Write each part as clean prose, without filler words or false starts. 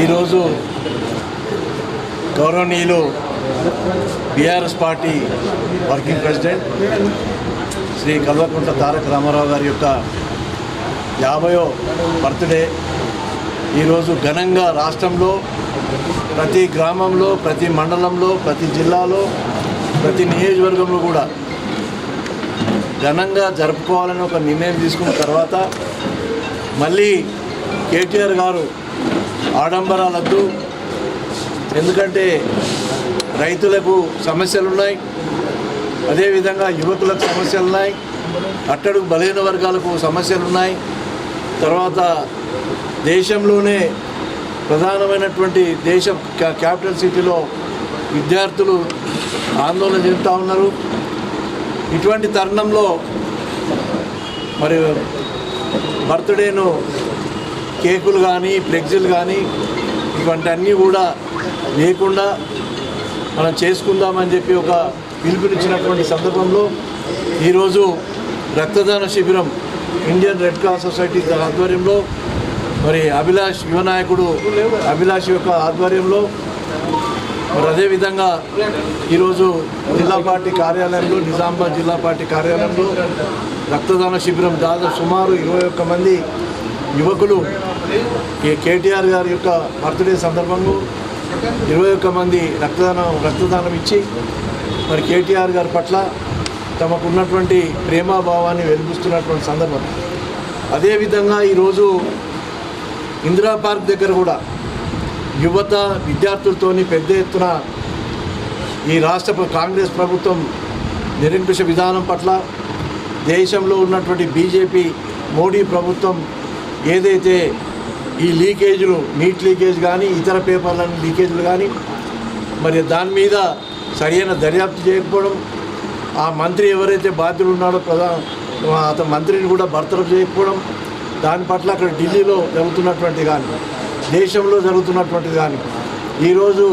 ఈరోజు గౌరవనీయులు BRS party working president Shri Kalvakuntla Taraka Rama Rao గారి యొక్క 50వ బర్త్డే ఈరోజు ఘనంగా రాష్ట్రంలో ప్రతి గ్రామంలో, ప్రతి మండలంలో, ప్రతి జిల్లాలో, ప్రతి నియోజకవర్గంలో కూడా ఘనంగా జరుపుకోవాలని ఒక నిర్ణయం తీసుకున్న తర్వాత మళ్ళీ కేటీఆర్ గారు ఆడంబరాలద్దు, ఎందుకంటే రైతులకు సమస్యలు ఉన్నాయి, అదేవిధంగా యువకులకు సమస్యలు ఉన్నాయి, అట్టడుగు బలహీన వర్గాలకు సమస్యలు ఉన్నాయి. తర్వాత దేశంలోనే ప్రధానమైనటువంటి దేశ క్యాపిటల్ సిటీలో విద్యార్థులు ఆందోళన చెందుతూ ఉన్నారు. ఇటువంటి తరుణంలో మరి బర్త్డేను కేకులు కానీ ఫ్లెక్సీలు కానీ ఇటువంటి అన్నీ కూడా లేకుండా మనం చేసుకుందామని చెప్పి ఒక పిలుపునిచ్చినటువంటి సందర్భంలో ఈరోజు రక్తదాన శిబిరం ఇండియన్ రెడ్ క్రాస్ సొసైటీ ఆధ్వర్యంలో మరి అభిలాష్ యువ నాయకుడు అభిలాష్ యొక్క ఆధ్వర్యంలో మరి అదేవిధంగా ఈరోజు జిల్లా పార్టీ కార్యాలయంలో, నిజామాబాద్ జిల్లా పార్టీ కార్యాలయంలో రక్తదాన శిబిరం దాదాపు సుమారు 21 మంది యువకులు కేటీఆర్ గారి యొక్క బర్త్డే సందర్భంగా 21 మంది రక్తదానం ఇచ్చి మరి కేటీఆర్ గారి పట్ల తమకున్నటువంటి ప్రేమాభావాన్ని వెలిపిస్తున్నటువంటి సందర్భం. అదేవిధంగా ఈరోజు ఇందిరా పార్క్ దగ్గర కూడా యువత విద్యార్థులతోని పెద్ద ఎత్తున ఈ రాష్ట్ర కాంగ్రెస్ ప్రభుత్వం నిరంకుశ విధానం పట్ల, దేశంలో ఉన్నటువంటి బీజేపీ మోడీ ప్రభుత్వం ఏదైతే ఈ లీకేజీలు, నీట్ లీకేజ్ కానీ ఇతర పేపర్లను లీకేజీలు కానీ మరి దాని మీద సరైన దర్యాప్తు చేయకపోవడం, ఆ మంత్రి ఎవరైతే బాధ్యులు ఉన్నాడో అతని మంత్రిని కూడా బర్తరఫ్ చేయకపోవడం, దాని పట్ల అక్కడ ఢిల్లీలో జరుగుతున్నటువంటి కానీ దేశంలో జరుగుతున్నటువంటిది కానీ ఈరోజు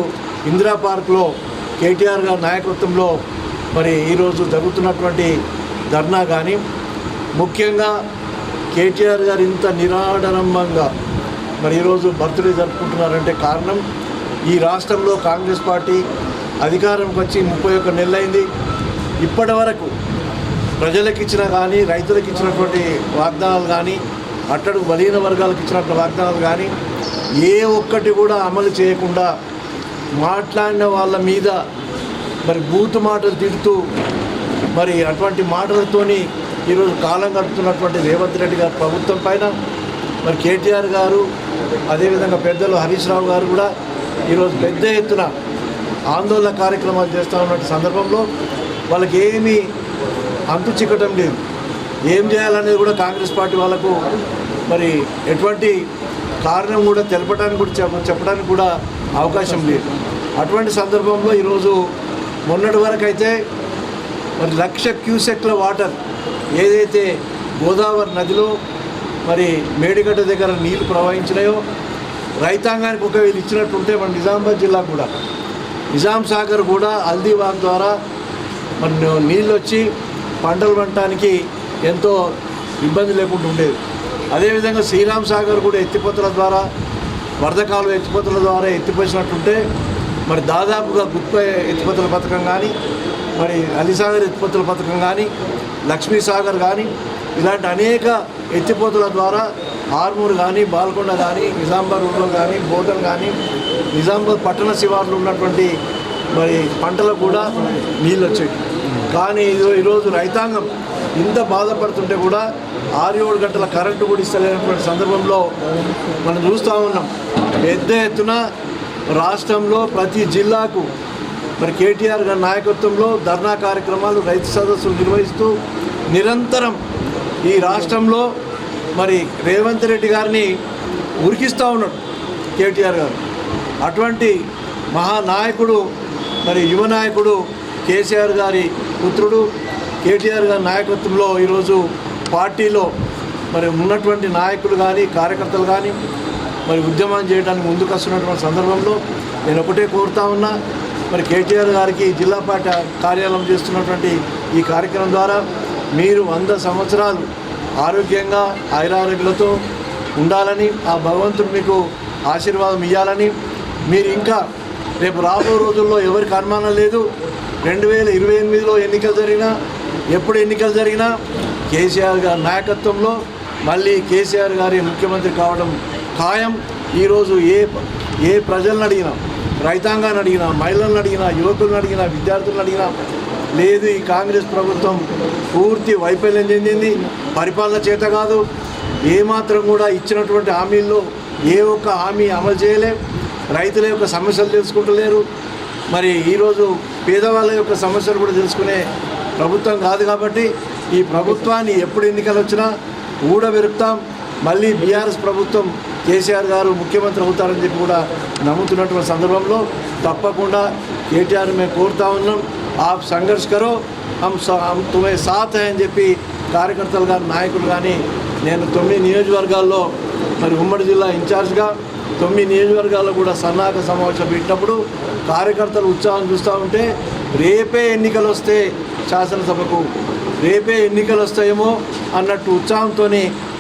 ఇందిరా పార్క్లో కేటీఆర్ గారి నాయకత్వంలో మరి ఈరోజు జరుగుతున్నటువంటి ధర్నా కానీ, ముఖ్యంగా కేటీఆర్ గారు ఇంత నిరాడంబంగా మరి ఈరోజు బర్త్డే జరుపుకుంటున్నారంటే కారణం ఈ రాష్ట్రంలో కాంగ్రెస్ పార్టీ అధికారంకి వచ్చి 31 నెలలైంది. ఇప్పటి వరకు ప్రజలకు ఇచ్చిన కానీ, రైతులకు ఇచ్చినటువంటి వాగ్దానాలు కానీ, అట్టడుగు బలహీన వర్గాలకు ఇచ్చినటువంటి వాగ్దానాలు కానీ ఏ ఒక్కటి కూడా అమలు చేయకుండా మాట్లాడిన వాళ్ళ మీద మరి బూతు మాటలు తిడుతూ మరి అటువంటి మాటలతోని ఈరోజు కాలం గడుపుతున్నటువంటి రేవంత్ రెడ్డి గారి ప్రభుత్వం పైన మరి కేటీఆర్ గారు, అదేవిధంగా పెద్దలు హరీష్ రావు గారు కూడా ఈరోజు పెద్ద ఎత్తున ఆందోళన కార్యక్రమాలు చేస్తూ ఉన్నటువంటి సందర్భంలో వాళ్ళకి ఏమీ అంతు చిక్కటం లేదు. ఏం చేయాలనేది కూడా కాంగ్రెస్ పార్టీ వాళ్ళకు మరి ఎటువంటి కారణం కూడా తెలపడానికి కూడా చెప్పడానికి కూడా అవకాశం లేదు. అటువంటి సందర్భంలో ఈరోజు మొన్నటి వరకు అయితే మరి 1,00,000 క్యూసెక్ల వాటర్ ఏదైతే గోదావరి నదిలో మరి మేడిగడ్డ దగ్గర నీళ్లు ప్రవహించినాయో రైతాంగానికి ఒకవేళ ఇచ్చినట్టుంటే మన నిజామాబాద్ జిల్లా కూడా నిజాం సాగర్ కూడా హల్దీవాగ్ ద్వారా మరి నీళ్ళు వచ్చి పంటలు పండటానికి ఎంతో ఇబ్బంది లేకుండా ఉండేది. అదేవిధంగా శ్రీరామ్ సాగర్ కూడా ఎత్తిపోతల ద్వారా, వరదకాలు ఎత్తిపోతల ద్వారా ఎత్తిపోసినట్టుంటే మరి దాదాపుగా గుత్పై ఎత్తిపోతల పథకం కానీ, మరి అలీసాగర్ ఎత్తిపోతల పథకం కానీ, లక్ష్మీ సాగర్ కానీ ఇలాంటి అనేక ఎత్తిపోతల ద్వారా ఆర్మూర్ కానీ, బాల్కొండ కానీ, నిజామాబాద్ రూరల్ కానీ, బోధన్ కానీ, నిజామాబాద్ పట్టణ శివార్లు ఉన్నటువంటి మరి పంటలకు కూడా నీళ్ళు వచ్చాయి. కానీ ఈరోజు రైతాంగం ఇంత బాధపడుతుంటే కూడా 6-7 గంటల కరెంటు కూడా ఇస్తలేనటువంటి సందర్భంలో మనం చూస్తూ ఉన్నాం. పెద్ద ఎత్తున రాష్ట్రంలో ప్రతి జిల్లాకు మరి కేటీఆర్ గారి నాయకత్వంలో ధర్నా కార్యక్రమాలు, రైతు సదస్సులు నిర్వహిస్తూ నిరంతరం ఈ రాష్ట్రంలో మరి రేవంత్ రెడ్డి గారిని ఉరికిస్తూ ఉన్నాడు కేటీఆర్ గారు. అటువంటి మహానాయకుడు మరి యువ నాయకుడు కేసీఆర్ గారి పుత్రుడు కేటీఆర్ గారి నాయకత్వంలో ఈరోజు పార్టీలో మరి ఉన్నటువంటి నాయకులు కానీ, కార్యకర్తలు కానీ మరి ఉద్యమం చేయడానికి ముందుకు వస్తున్నటువంటి సందర్భంలో నేను ఒకటే కోరుతా ఉన్నా, మరి కేటీఆర్ గారికి జిల్లా పార్టీ కార్యాలయం చేస్తున్నటువంటి ఈ కార్యక్రమం ద్వారా మీరు 100 సంవత్సరాలు ఆరోగ్యంగా ఆయురారోగ్యాలతో ఉండాలని ఆ భగవంతుడు మీకు ఆశీర్వాదం ఇవ్వాలని, మీరు ఇంకా రేపు రాబో రోజుల్లో ఎవరికి అనుమానం లేదు, 2028లో ఎన్నికలు జరిగినా, ఎప్పుడు ఎన్నికలు జరిగినా కేసీఆర్ గారి నాయకత్వంలో మళ్ళీ కేసీఆర్ గారి ముఖ్యమంత్రి కావడం ఖాయం. ఈరోజు ఏ ప్రజలను అడిగినా, రైతాంగాన్ని అడిగినా, మహిళలను అడిగినా, యువకులను అడిగినా, విద్యార్థులను అడిగినా, లేదు ఈ కాంగ్రెస్ ప్రభుత్వం పూర్తి వైఫల్యం చెందింది, పరిపాలన చేత కాదు, ఏమాత్రం కూడా ఇచ్చినటువంటి హామీల్లో ఏ ఒక్క హామీ అమలు చేయలేం, రైతుల యొక్క సమస్యలు తెలుసుకుంటలేరు. మరి ఈరోజు పేదవాళ్ళ యొక్క సమస్యలు కూడా తెలుసుకునే ప్రభుత్వం కాదు. కాబట్టి ఈ ప్రభుత్వాన్ని ఎప్పుడు ఎన్నికలు వచ్చినా ఊడబెరుకుతాం. మళ్ళీ బీఆర్ఎస్ ప్రభుత్వం కేసీఆర్ గారు ముఖ్యమంత్రి అవుతారని చెప్పి కూడా నమ్ముతున్నటువంటి సందర్భంలో తప్పకుండా కేటీఆర్ మేము కోరుతా ఉన్నాం, ఆప్ సంఘర్ష్ కరో, హమ్ తుమే సాత్ అని చెప్పి కార్యకర్తలు కానీ నాయకులు కానీ. నేను 9 నియోజకవర్గాల్లో మరి ఉమ్మడి జిల్లా ఇన్ఛార్జ్గా 9 నియోజకవర్గాల్లో కూడా సన్నాహక సమావేశం పెట్టినప్పుడు కార్యకర్తలు ఉత్సాహం చూస్తూ ఉంటే రేపే ఎన్నికలు వస్తే శాసనసభకు రేపే ఎన్నికలు వస్తాయేమో అన్నట్టు ఉత్సాహంతో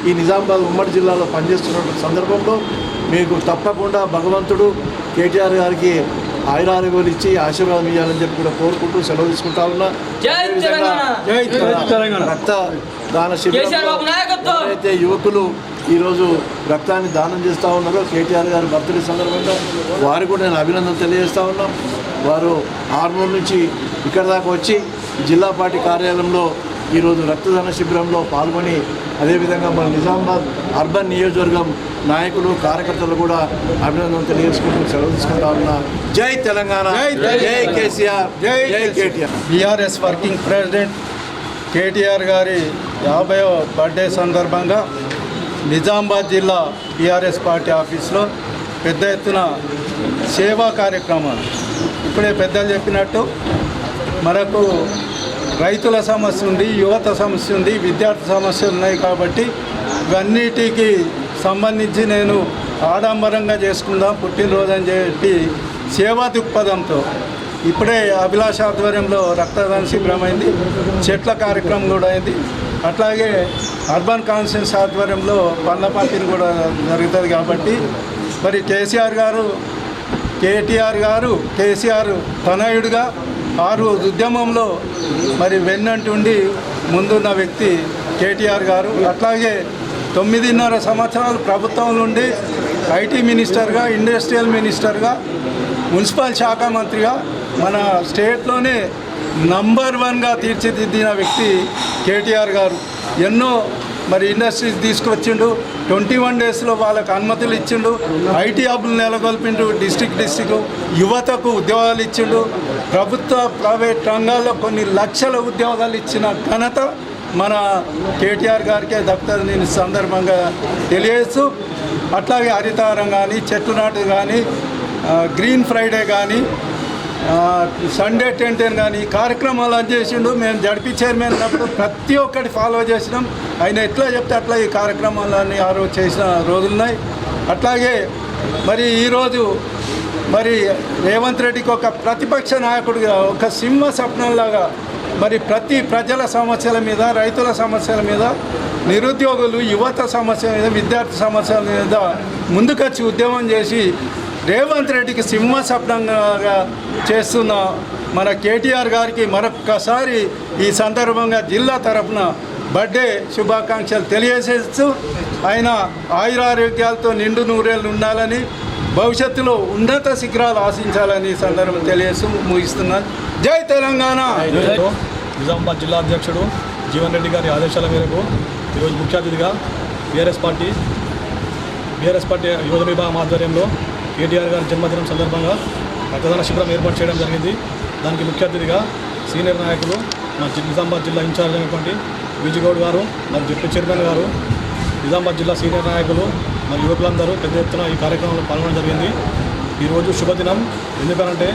ఈ నిజామాబాద్ ఉమ్మడి జిల్లాలో పనిచేస్తున్న సందర్భంలో మీకు తప్పకుండా భగవంతుడు కేటీఆర్ గారికి ఆయురారోగ్యాలు ఇచ్చి ఆశీర్వాదం ఇవ్వాలని చెప్పి కూడా కోరుకుంటూ సెలవు తీసుకుంటా ఉన్నా. రక్తదాన శిబిరంలో అయితే యువకులు ఈరోజు రక్తాన్ని దానం చేస్తూ ఉన్నారో కేటీఆర్ గారి బర్త్డే సందర్భంగా వారు కూడా నేను అభినందన తెలియజేస్తూ ఉన్నాం. వారు ఆర్మూర్ నుంచి ఇక్కడ దాకా వచ్చి జిల్లా పార్టీ కార్యాలయంలో ఈరోజు రక్తదాన శిబిరంలో పాల్గొని, అదేవిధంగా మన నిజామాబాద్ అర్బన్ నియోజకవర్గం నాయకులు కార్యకర్తలు కూడా అభినందన తెలియజేసుకుంటూ సెలవు తీసుకుంటా ఉన్నా. జై తెలంగాణ, జై కేసీఆర్, జై KTR. BRS working president KTR గారి 50వ బర్త్డే సందర్భంగా నిజామాబాద్ జిల్లా బీఆర్ఎస్ పార్టీ ఆఫీస్లో పెద్ద ఎత్తున సేవా కార్యక్రమాలు. ఇప్పుడే పెద్దలు చెప్పినట్టు మనకు రైతుల సమస్య ఉంది, యువత సమస్య ఉంది, విద్యార్థి సమస్యలు ఉన్నాయి. కాబట్టి ఇవన్నిటికి సంబంధించి నేను ఆడంబరంగా చేసుకుందాం పుట్టినరోజు అని చెప్పి సేవా దృక్పథంతో ఇప్పుడే అభిలాష ఆధ్వర్యంలో రక్తదాన శిబిరం అయింది, చెట్ల కార్యక్రమం కూడా అయింది. అట్లాగే అర్బన్ కాన్స్టిట్యూన్సీ ఆధ్వర్యంలో పండ్ల పంపిణీ కూడా జరుగుతుంది. కాబట్టి మరి కేటీఆర్ తనయుడిగా ఉద్యమంలో మరి వెన్నంటుండి ముందున్న వ్యక్తి కేటీఆర్ గారు. అట్లాగే 9.5 సంవత్సరాలు ప్రభుత్వం నుండి ఐటీ మినిస్టర్గా, ఇండస్ట్రియల్ మినిస్టర్గా, మున్సిపల్ శాఖ మంత్రిగా మన స్టేట్లోనే నంబర్ 1గా తీర్చిదిద్దిన వ్యక్తి కేటీఆర్ గారు. ఎన్నో మరి ఇండస్ట్రీస్ తీసుకొచ్చిండు, 21 డేస్లో వాళ్ళకు అనుమతులు ఇచ్చిండు, ఐటీ హబ్లు నెలకొల్పిండు, డిస్ట్రిక్ట్ యువతకు ఉద్యోగాలు ఇచ్చిండు, ప్రభుత్వ ప్రైవేట్ రంగాల్లో కొన్ని లక్షల ఉద్యోగాలు ఇచ్చిన ఘనత మన కేటీఆర్ గారికే దక్కుతుంది నేను సందర్భంగా తెలియజేస్తూ, అట్లాగే హరితహారం కానీ, చెట్లు నాటు కానీ, గ్రీన్ ఫ్రైడే కానీ, సండే 10 కానీ కార్యక్రమాలు చేసిండు. మేము జడ్పీ చైర్మన్ ఉన్నప్పుడు ప్రతి ఒక్కటి ఫాలో చేసినాం. ఆయన ఎట్లా చెప్తే అట్లా ఈ కార్యక్రమాలన్నీ ఆ రోజు చేసిన రోజులున్నాయి. అట్లాగే మరి ఈరోజు మరి రేవంత్ రెడ్డికి ఒక ప్రతిపక్ష నాయకుడిగా ఒక సింహ స్వప్నంలాగా మరి ప్రతి ప్రజల సమస్యల మీద, రైతుల సమస్యల మీద, నిరుద్యోగులు, యువత సమస్యల మీద, విద్యార్థి సమస్యల మీద ముందుకొచ్చి ఉద్యమం చేసి రేవంత్ రెడ్డికి సింహ స్వప్నంగా చేస్తున్న మన కేటీఆర్ గారికి మరొక్కసారి ఈ సందర్భంగా జిల్లా తరఫున బర్త్డే శుభాకాంక్షలు తెలియజేస్తూ ఆయన ఆయురారోగ్యాలతో నిండు నూరేళ్ళు ఉండాలని, భవిష్యత్తులో ఉన్నత శిఖరాలు ఆశించాలని సందర్భం తెలియజేస్తూ ముగిస్తున్నాను. జై తెలంగాణ. నిజామాబాద్ జిల్లా అధ్యక్షుడు జీవన్ రెడ్డి గారి ఆదేశాల మేరకు ఈరోజు ముఖ్య అతిథిగా బీఆర్ఎస్ పార్టీ యువత విభాగం ఆధ్వర్యంలో కేటీఆర్ గారి జన్మదినం సందర్భంగా రక్తదాన శిబిరం ఏర్పాటు చేయడం జరిగింది. దానికి ముఖ్య అతిథిగా సీనియర్ నాయకులు మా నిజామాబాద్ జిల్లా ఇన్ఛార్జ్ అయినటువంటి విజయగౌడ్ గారు, మరి డిప్యూటీ చైర్మన్ గారు, నిజామాబాద్ జిల్లా సీనియర్ నాయకులు, మరి యువకులందరూ పెద్ద ఎత్తున ఈ కార్యక్రమంలో పాల్గొనడం జరిగింది. ఈరోజు శుభదినం. ఎందుకనంటే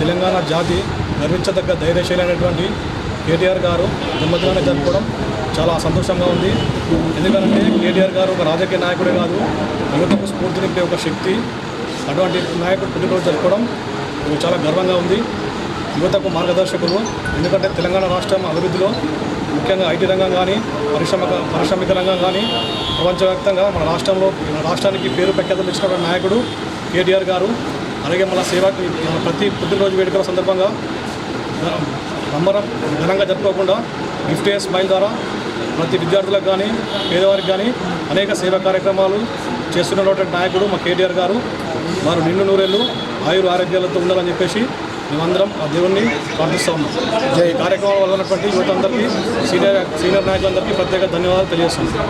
తెలంగాణ జాతి గర్వించదగ్గ ధైర్యశైలి అయినటువంటి కేటీఆర్ గారు జన్మదినాన్ని జరుపుకోవడం చాలా సంతోషంగా ఉంది. ఎందుకంటే కేటీఆర్ గారు ఒక రాజకీయ నాయకుడే కాదు, యువతకు స్ఫూర్తి నింపే ఒక శక్తి. అటువంటి నాయకుడు పుట్టినరోజు జరుపుకోవడం చాలా గర్వంగా ఉంది. యువతకు మార్గదర్శకులు. ఎందుకంటే తెలంగాణ రాష్ట్రం అభివృద్ధిలో ముఖ్యంగా ఐటీ రంగం కానీ పారిశ్రామిక రంగం కానీ ప్రపంచవ్యాప్తంగా మన రాష్ట్రానికి పేరు ప్రఖ్యాతులు ఇచ్చినటువంటి నాయకుడు కేటీఆర్ గారు. అలాగే మన సేవకి ప్రతి పుట్టినరోజు వేడుకల సందర్భంగా ఘనంగా జరుపుకోకుండా గిఫ్ట్ ఏ స్మైల్ ద్వారా ప్రతి విద్యార్థులకు కానీ పేదవారికి కానీ అనేక సేవా కార్యక్రమాలు చేస్తున్నటువంటి నాయకుడు మా కేటీఆర్ గారు. వారు నిండు నూరేళ్ళు ఆరోగ్యాలతో ఉండాలని చెప్పేసి మేమందరం ఆ దేవుణ్ణి ప్రార్థిస్తూ ఉన్నాం. ఈ కార్యక్రమాల వల్ల ఉన్నటువంటి యువత అందరికీ సీనియర్ నాయకులందరికీ ప్రత్యేక ధన్యవాదాలు తెలియజేస్తున్నాం.